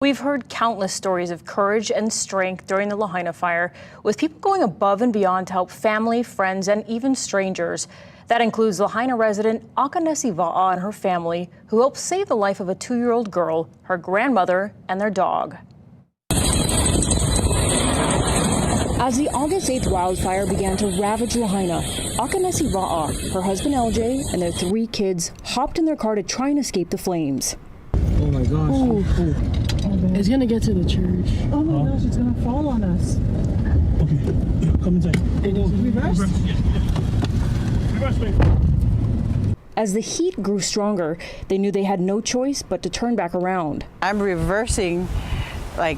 We've heard countless stories of courage and strength during the Lahaina fire, with people going above and beyond to help family, friends, and even strangers. That includes Lahaina resident Akanesi Va'a and her family, who helped save the life of a 2-year-old girl, her grandmother, and their dog. As the August 8th wildfire began to ravage Lahaina, Akanesi Va'a, her husband LJ, and their 3 kids hopped in their car to try and escape the flames. Oh my gosh. Ooh. It's gonna get to the church. Oh my gosh, it's gonna fall on us. Okay, come inside. Reverse? Reverse. As the heat grew stronger, they knew they had no choice but to turn back around. I'm reversing like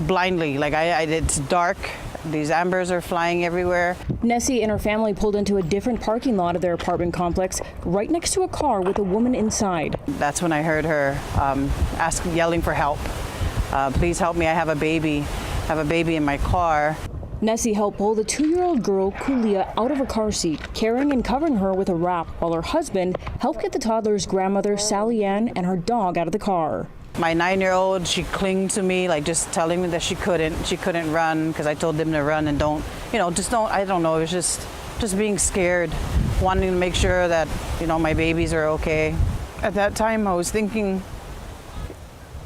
blindly, it's dark. These ambers are flying everywhere. Nesi and her family pulled into a different parking lot of their apartment complex, right next to a car with a woman inside. That's when I heard her yelling for help. Please help me, I have a baby in my car. Nesi helped pull the 2-year-old girl, Kulia, out of her car seat, carrying and covering her with a wrap, while her husband helped get the toddler's grandmother, Sallyann, and her dog out of the car. My 9-year-old, she clinged to me, like just telling me that she couldn't run, because I told them to run and I don't know, it was just being scared, wanting to make sure that, my babies are okay. At that time, I was thinking,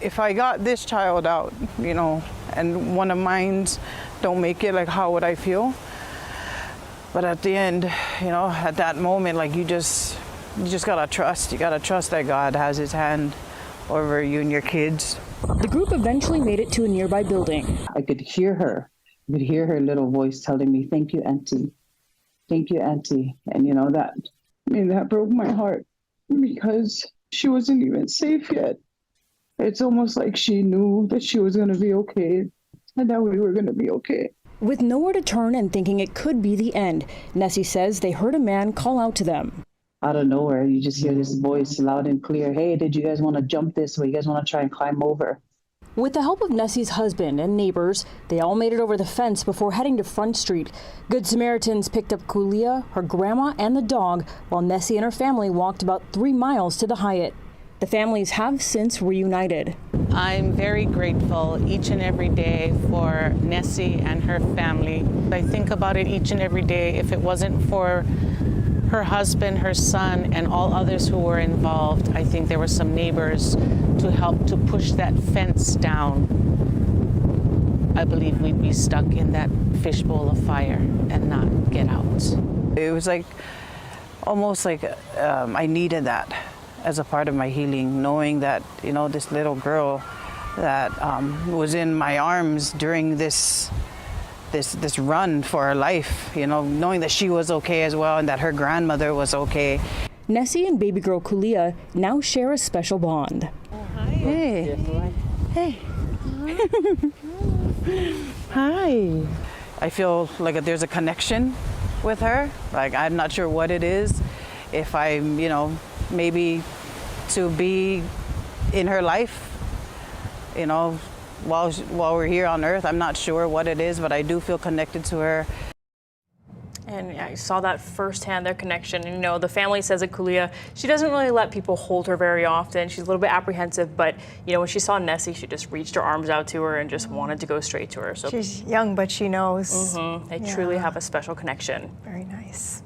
if I got this child out, and one of mine don't make it, like how would I feel? But at the end, at that moment, like you just gotta trust. You gotta trust that God has his hand over you and your kids. The group eventually made it to a nearby building. I could hear her. I could hear her little voice telling me, "Thank you, Auntie. Thank you, Auntie." And that broke my heart because she wasn't even safe yet. It's almost like she knew that she was going to be okay and that we were going to be okay. With nowhere to turn and thinking it could be the end, Nesi says they heard a man call out to them. Out of nowhere, you just hear this voice loud and clear. "Hey, did you guys want to jump this way? You guys want to try and climb over?" With the help of Nesi's husband and neighbors, they all made it over the fence before heading to Front Street. Good Samaritans picked up Kulia, her grandma, and the dog, while Nesi and her family walked about 3 miles to the Hyatt. The families have since reunited. I'm very grateful each and every day for Nesi and her family. I think about it each and every day. If it wasn't for her husband, her son, and all others who were involved, I think there were some neighbors to help to push that fence down. I believe we'd be stuck in that fishbowl of fire and not get out. It was almost like I needed that as a part of my healing, knowing that, this little girl that was in my arms during this run for her life, knowing that she was okay as well and that her grandmother was okay. Nesi and baby girl Kulia now share a special bond. Oh, hi. Hey. Hey. Hi. I feel like there's a connection with her. Like, I'm not sure what it is. If I'm, maybe to be in her life, while we're here on earth. I'm not sure what it is, but I do feel connected to her. And I saw that firsthand, their connection. The family says that Kulia, she doesn't really let people hold her very often. She's a little bit apprehensive, but when she saw Nesi, she just reached her arms out to her and just wanted to go straight to her. So She's young, but she knows. They truly have a special connection. Very nice.